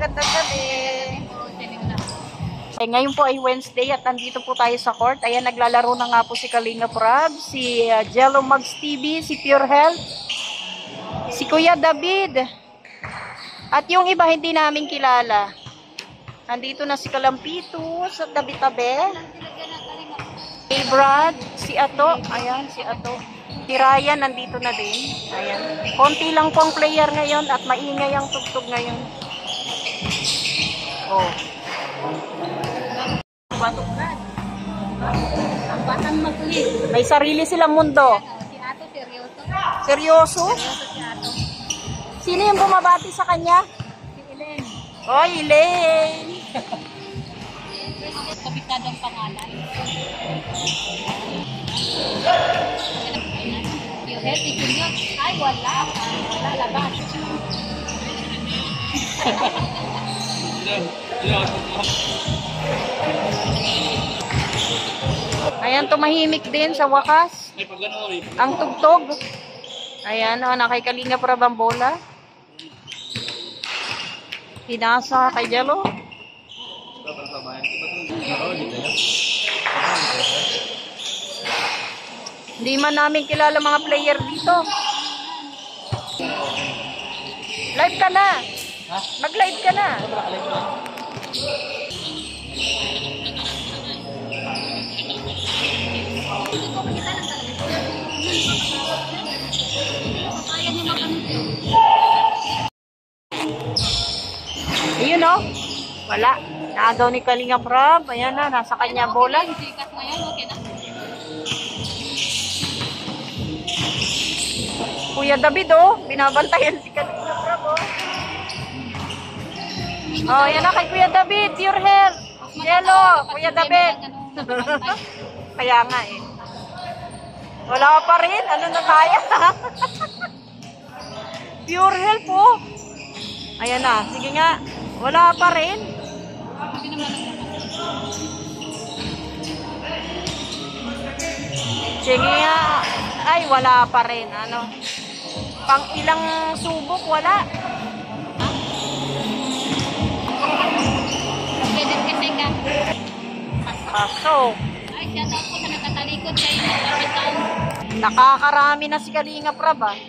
magandang gabi. Ngayon po ay Wednesday at nandito po tayo sa court. Ayan, naglalaro na nga po si Kalinga Prab, si Jello Mags TV, si Pure Health, si Kuya David. At yung iba hindi namin kilala. Nandito na si Kalampito sa tabi-tabi. Si Brad, si Ato. Ayan, si Ato. Si Ryan nandito na din. Ayan. Konti lang po ang player ngayon at maingay ang tugtog ngayon. Oh. Batugnan. Ang batang magli. May sarili silang mundo. Si Ato seryoso. Seryoso? Seryoso si Ato. Sino yung bumabati sa kanya? Si Elaine. Oh, Elaine. Kabitado ang pangalan. Yung healthy junior. Ay, wala. Wala labas. Ayan, tumahimik din sa wakas. Ang tugtog. Ayan, oh, nakikalinga para bambola. Pinasa kay Jello. Hindi man namin kilala mga player dito. Live ka na. Mag-live ka na. Ayun o. Wala. Naagaw ni Kalinga Prab. Ayan na. Nasa kanya bola. Sikat ngayon, okay na. Kuya David oh. Binabantayan si Kalinga Prab oh. Oh, yan na kay Kuya David. Pure Health. Jello. Kuya David. Kaya nga eh. Wala pa rin. Ano na tayo? Pure Health oh. Ayan na. Sige nga. Wala pa rin. Sige nga. Ay, wala pa rin. Ano? Pang ilang subok, wala. Pwede kasi ka. Pasok. Ay, siya daw po sa nakatalikod kayo. Nakapitaw. Nakakarami na si Kalinga Prab ah.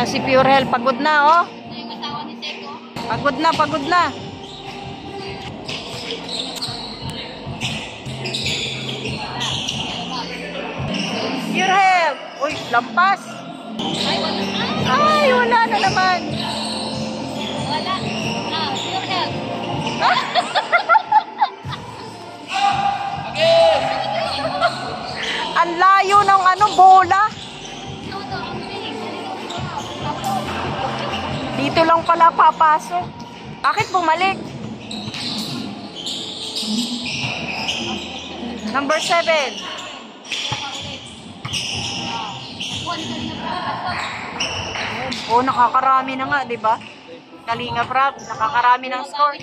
Si Pure Health, pagod na oh. Yung asawa ni Seko. Pagod na, pagod na. Pure Health. Uy, lampas. Ay, wala. Ay, wala na naman. Wala. Ah, Pure Health. Ang layo ng ano, bola. Dito lang pala papasok. Bakit bumalik? Number 7. Oh, nakakarami na nga, 'di ba? Kalinga Prab, nakakarami ng score.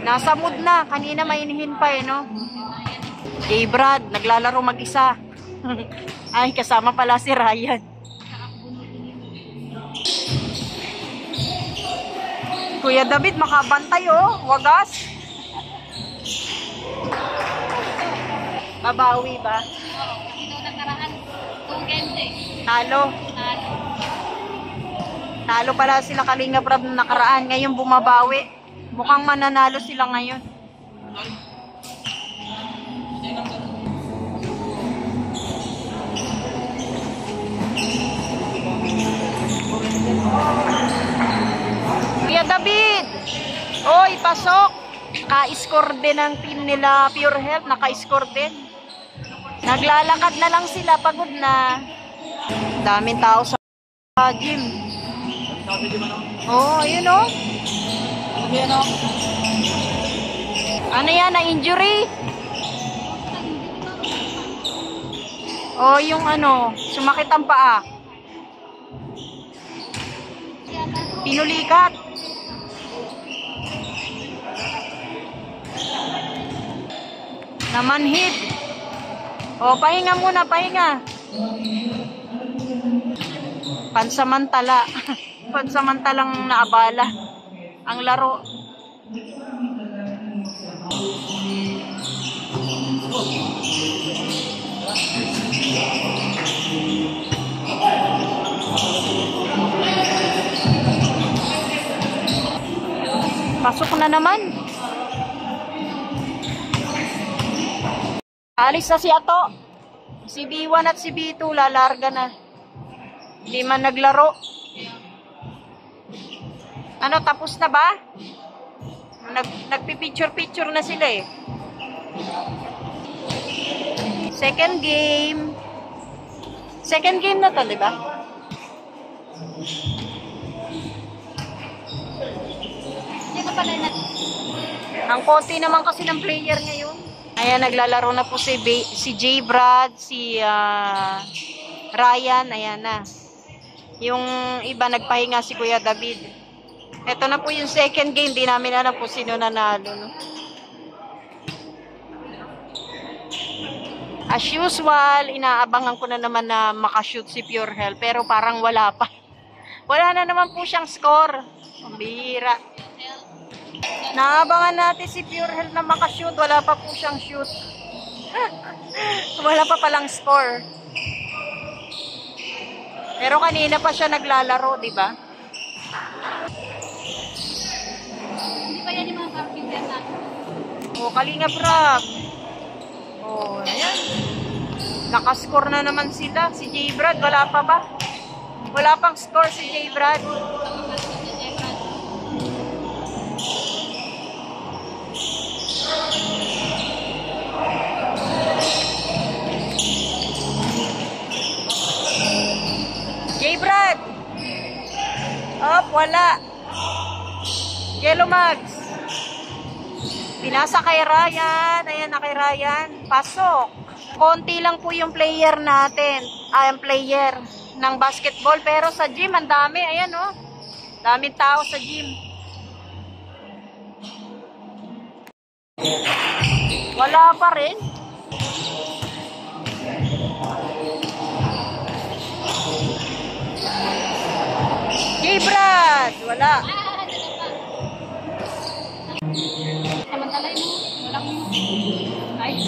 Nasa mood na, kanina mainihin pa eh, no? Kay Brad, naglalaro mag-isa. Ay, kasama pala si Ryan. Kuya David, makabantay oh. Wagas. Babawi ba? Ito nakaraan. 2 games eh. Talo. Talo. Talo pala sila Kalinga Prab na nakaraan. Ngayon bumabawi. Mukhang mananalo sila ngayon. Kuya David! Oy, pasok! Naka-score din ang team nila Pure Health. Naka-score din. Naglalakad na lang sila. Pagod na. Daming tao sa gym. Oh, ayun oh. Ano yan? Na-injury? Oh, yung ano, sumakit ang paa. Pinulikat. Namanhid. O, pahinga muna, pahinga. Pansamantala. Pansamantalang naabala ang laro. Pasok na naman. Alis na si Ato. Si B1 at si B2 lalarga na. Hindi man naglaro. Ano, tapos na ba? Nagpipicture-picture na sila eh. Second game. Second game na to, di ba? Hindi ka pala na. Ang konti naman kasi ng player ngayon. Ayan, naglalaro na po si J. Brad, si Ryan, ayan na. Yung iba nagpahinga si Kuya David. Ito na po yung second game, di namin alam kung sino nanalo, no? As usual, inaabangan ko na naman na makashoot si Pure Hell, pero parang wala pa. Wala na naman po siyang score. Ang bihira. Naabangan natin si Pure Hell na makashoot, wala pa po siyang shoot. Wala pa palang score. Pero kanina pa siya naglalaro, di ba? Hindi pa yan yung mga kapitbahay natin. O, Kalinga Prab. O, ayan. Nakascore na naman sila. Si J. Brad, wala pa ba? Wala pang score si J. Brad. J. Brad. Up, wala. Yellow Mags. Pinasa kay Ryan. Ayan na kay Ryan. Pasok. Konti lang po yung player natin. Ang player ng basketball. Pero sa gym, ang dami. Ayan, oh. Daming tao sa gym. Wala pa rin. Brad, wala. Samantalay mo. Wala ko. Ay.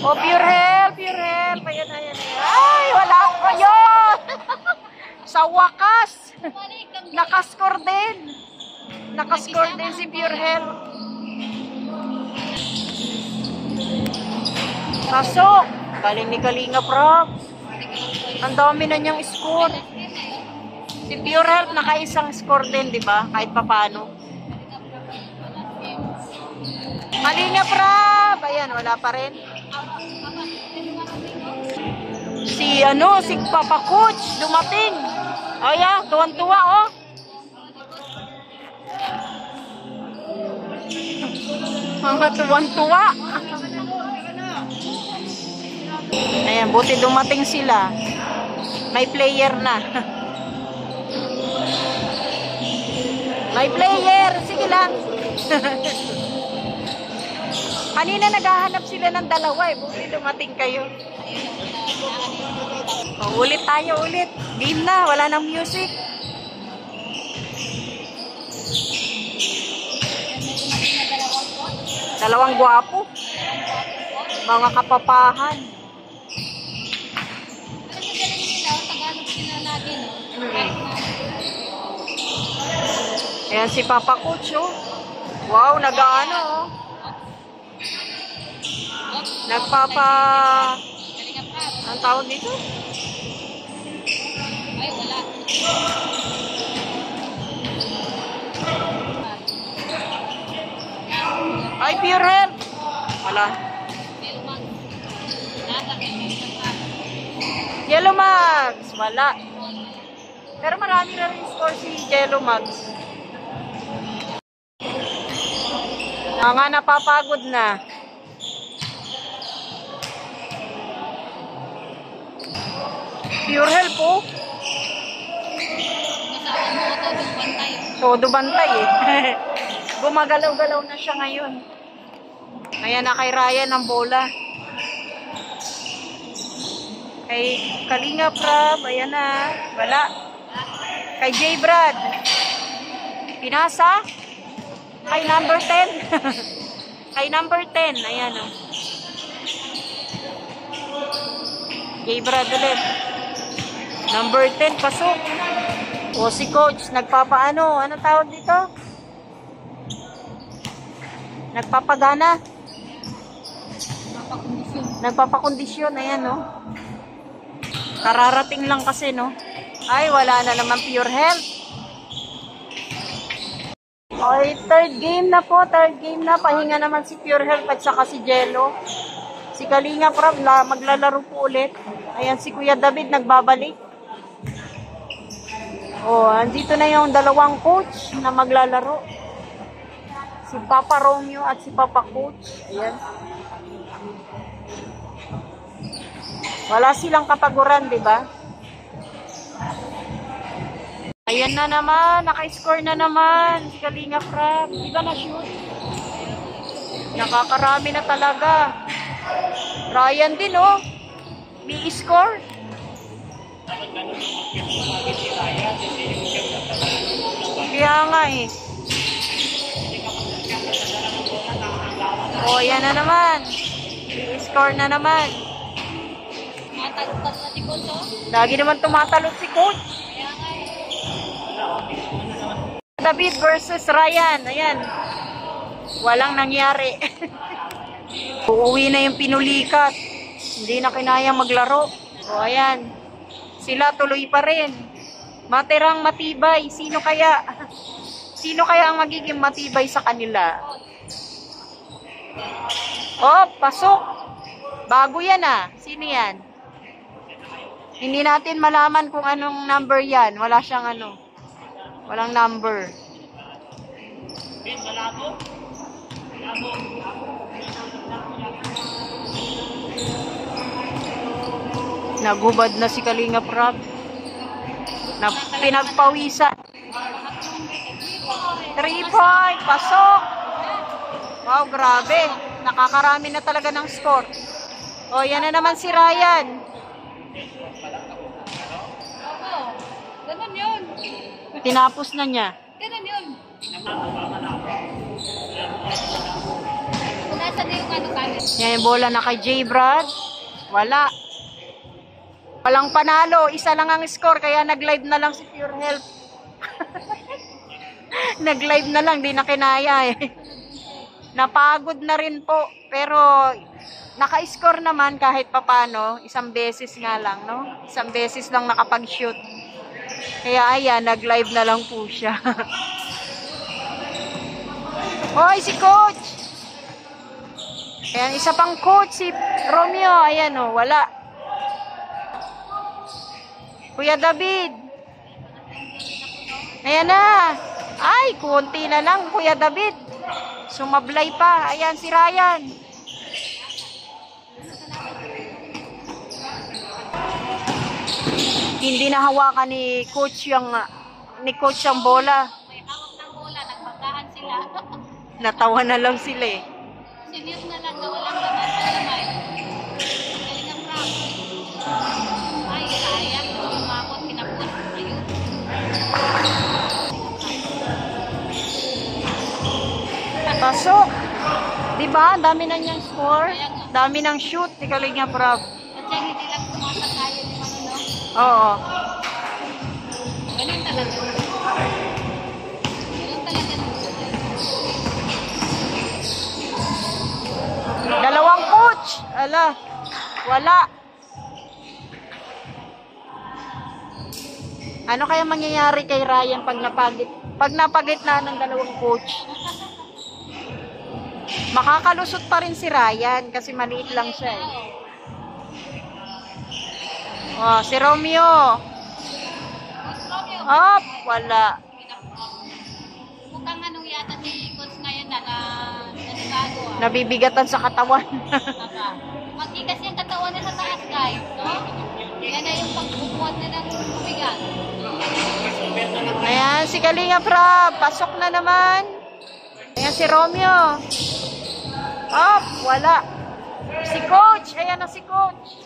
Oh, Pure Hell, Pure Hell. Ayan, ayan, ayan. Ay, wala ko yun. Sa wakas. Nakascore din. Nakascore din si Pure Hell. Pasok. Galing ni Kalinga Prab. Ang dami na niyang score. Si Pure Health nakaisang score din, di ba? Kahit papano. Kalinga Prab! Ayan, wala pa rin. Si Papa Coach, dumating. Ayan, tuwan-tuwa, oh. Mga tuwan-tuwa. Ayan, buti dumating sila. May player na. May player. Sige lang. Kanina naghahanap sila ng dalawa eh. Buti dumating kayo. Oh, ulit tayo, ulit. Game na. Wala nang music. Dalawang gwapo. Mga kapapahan. Ayan si Papa Coach, oh. Wow, nag-ano, oh. Ang tawag dito? Ay, wala. Ay, Pure Health. Wala. Yellow Mags. Wala. Pero marami na rin score si Yellow Mags. Nga napapagod na. Pure Health po. Todo bantay eh. Gumagalaw-galaw na siya ngayon. Ayan na kay Ryan ang bola. Kay Kalinga Prab, ayan na. Wala. Kay J. Brad. Pinasa. Kay number 10. Kay number 10. Ayan o. J. Brad ulit. Number 10, pasok. O si coach, nagpapaano? Ano tawag dito? Nagpapagana. Nagpapakondisyon. Ayan no. Kararating lang kasi no. Ay, wala na naman Pure Health. Okay, third game na po. Third game na. Pahinga naman si Pure Health at saka si Jello. Si Kalinga Prab, maglalaro po ulit. Ayan, si Kuya David nagbabalik. Oh, andito na yung dalawang coach na maglalaro. Si Papa Romeo at si Papa Coach. Ayan. Wala silang kapaguran, di ba? Ayan na naman, naka-score na naman si Kalinga Prab. Di ba na-shoot? Nakakarami na talaga. Ryan din, oh. May score. Kaya nga, eh. Oh, ayan na naman. May score na naman. Matalot na si Coach, oh. Lagi naman tumatalot si Coach. Kaya nga eh. David versus Ryan. Ayan. Walang nangyari. Uuwi na yung pinulikat. Hindi na kinaya maglaro. O ayan. Sila tuloy pa rin. Matirang matibay. Sino kaya? Sino kaya ang magiging matibay sa kanila? Oh, pasok. Bago yan ah. Sino yan? Hindi natin malaman kung anong number yan. Wala siyang ano. Walang number. Nagubad na si Kalinga Prab. Na pinagpawisan. 3 point. Pasok. Wow, grabe. Nakakarami na talaga ng score. O, yan na naman si Ryan. Oo. Ganun yun. Tinapos na niya. Ganun yun. Kung nasa na yung ano kanin. Yan yung bola na kay J. Brad. Wala. Walang panalo. Isa lang ang score. Kaya nag-live na lang si Pure Health. Nag-live na lang. Di na kinaya eh. Napagod na rin po. Pero naka-score naman kahit papano. Isang beses nga lang, no? Isang beses lang nakapag-shoot. Kaya ayan, nag-live na lang po siya. Hoy, si Coach! Ayan, isa pang coach, si Romeo. Ayan o, wala. Kuya David. Ayan na. Ay, kunti na lang, Kuya David. Sumablay pa. Ayan, si Ryan. Hindi nahawakan ni Coach yung bola. May hawak ng bola. Nagbanggahan sila. Natawa na lang sila eh. Serious na lang na walang laman sa lamay. Galing ang prank. Ay, sayang. Umakot, pinapot. Ayun. Pasok. Diba? Dami na niyang score. Dami ng shoot ni Kalinga Prab. Kasi hindi lang sumasakayo yung ano, no? Oo. Ganun talaga. Ganun talaga. Dalawang coach. Ala. Wala. Ano kaya mangyayari kay Ryan pag napagit na ng dalawang coach? Makakalusot pa rin si Ryan kasi maliit lang siya eh. Oh, si Romeo. Up, wala. Mukhang anong yata si Coach ngayon na nanibago ah. Nabibigatan sa katawan. Magtigas yung katawan na sa taas guys, no? Yan na yung pagbubuhat na ng bigat. Ayan, si Kalinga Prab. Pasok na naman. Ayan si Romeo. Up, wala. Si Coach. Ayan na si Coach.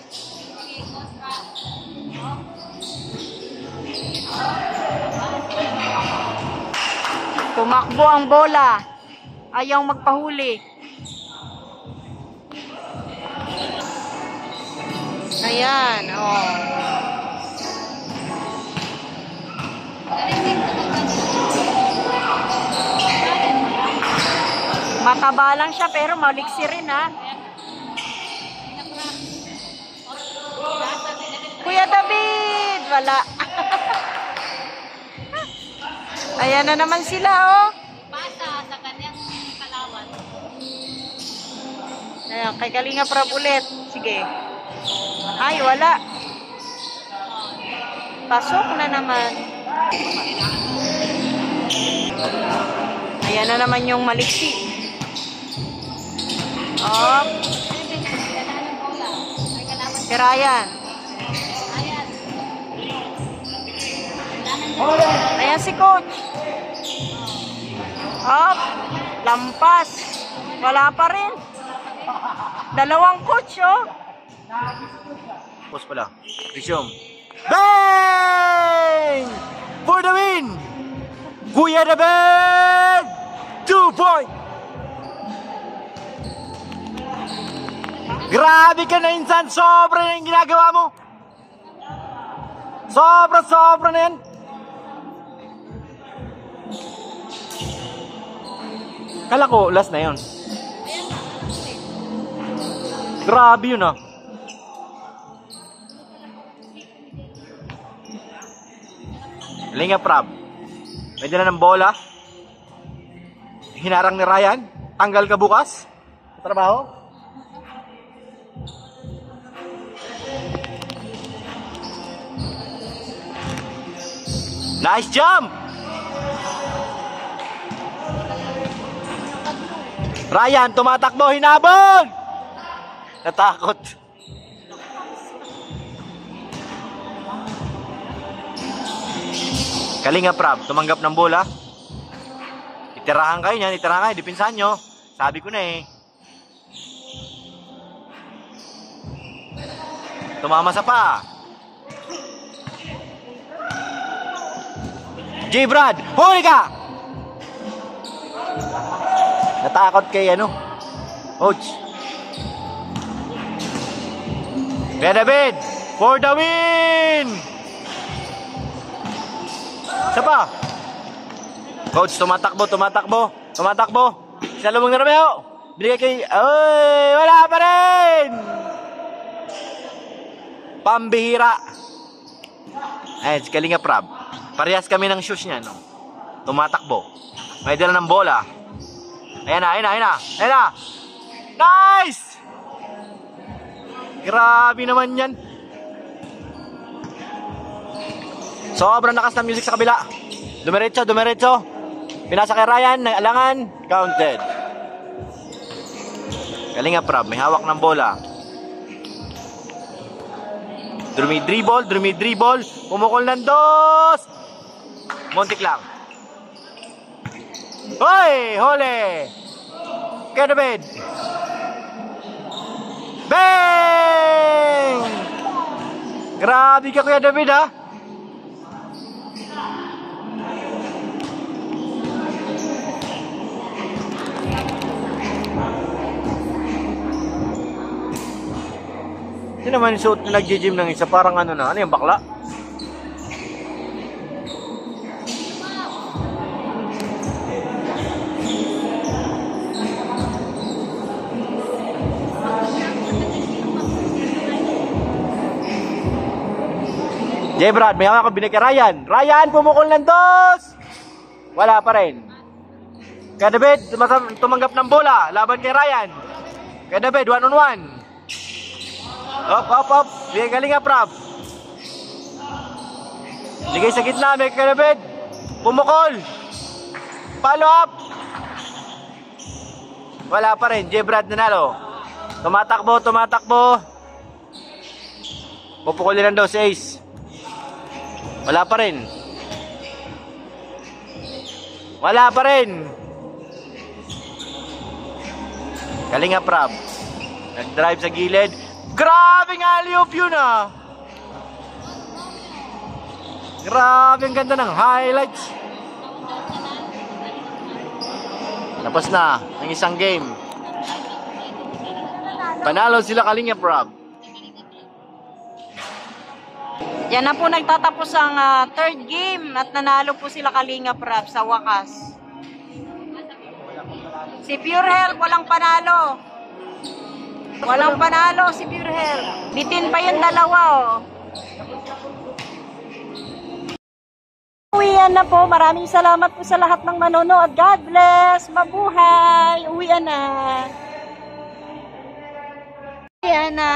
Tumakbo ang bola. Ayaw magpahuli. Ayan, oh. Mataba lang siya pero maliksi rin, ha. Kuya David, wala. Ayan na naman sila, oh. Pasa sa kanyang kalawan. Ayan, kay Kalinga Prab ulit. Sige. Ay, wala. Pasok na naman. Ayan na naman yung maliksi. Oh. Si Ryan. Ayan si coach. Up. Lampas. Wala pa rin. Dalawang coach, oh. Pause pala. Resume. Bang! For the win! Kuya David! 2 point! Grabe ka na, insan! Sobra na yung ginagawa mo! Sobra na yan! Kala ko, last na yun. Grabe yun, ah. Kalinga Prab. May dala ng bola. Hinarang ni Ryan. Tanggal ka bukas. Trabaho. Nice jump! Ryan, tumatakbo, hinabol! Natakot. Kalinga Prab, tumanggap ng bola. Itirahan kayo niyan, itirahan kayo, dipinsahan nyo. Sabi ko na eh. Tumama sa pa. J. Brad, huli ka! Natakot kay ano? Coach. Kuya David, for the win! Isa pa. Coach, tumatakbo. Salubong na Romeo. Binigay kay... Ay, wala pa rin! Pambihira. Ayan, si Kalinga Prab. Parehas kami ng shoes niya, no? Tumatakbo. May dala ng bola. Ayan na. Nice! Grabe naman yan. Sobrang lakas ng music sa kabila. Dumiretso. Pinasa kay Ryan, nag-alangan, counted. Kalinga Prab, may hawak ng bola. Dribble. Pumukol ng dos. Muntik lang. Hoy! Hole! Kuya David. Bang! Grabe ka, Kuya David, ha? Hindi naman yung suot na nag-gym ng isa. Parang ano na. Ano yung bakla? J. Brad, may hawak ko binigay kay Ryan. Ryan, pumukol ng dos! Wala pa rin. Kuya David, tumanggap ng bola. Laban kay Ryan. Kuya David, 1-on-1. Up. Bigay Kalinga Prab. Ligay sa gitna, may Kuya David. Pumukol. Follow up. Wala pa rin. J. Brad nanalo. Tumatakbo. Pupukulin ng dos, ace. Wala pa rin. Kalinga Prab. Nag-drive sa gilid. Grabe nga alley-oop yun ah. Grabe ang ganda ng highlights. Tapos na ang isang game. Panalo sila Kalingap Rob. Yan na po nagtatapos ang third game at nanalo po sila Kalingap Rob sa wakas. Si Pure Health walang panalo. Walang panalo si Pure Health. Bitin pa yung dalawa oh. Uwian na po. Maraming salamat po sa lahat ng manonood. God bless. Mabuhay. Uwian na. Uwian na.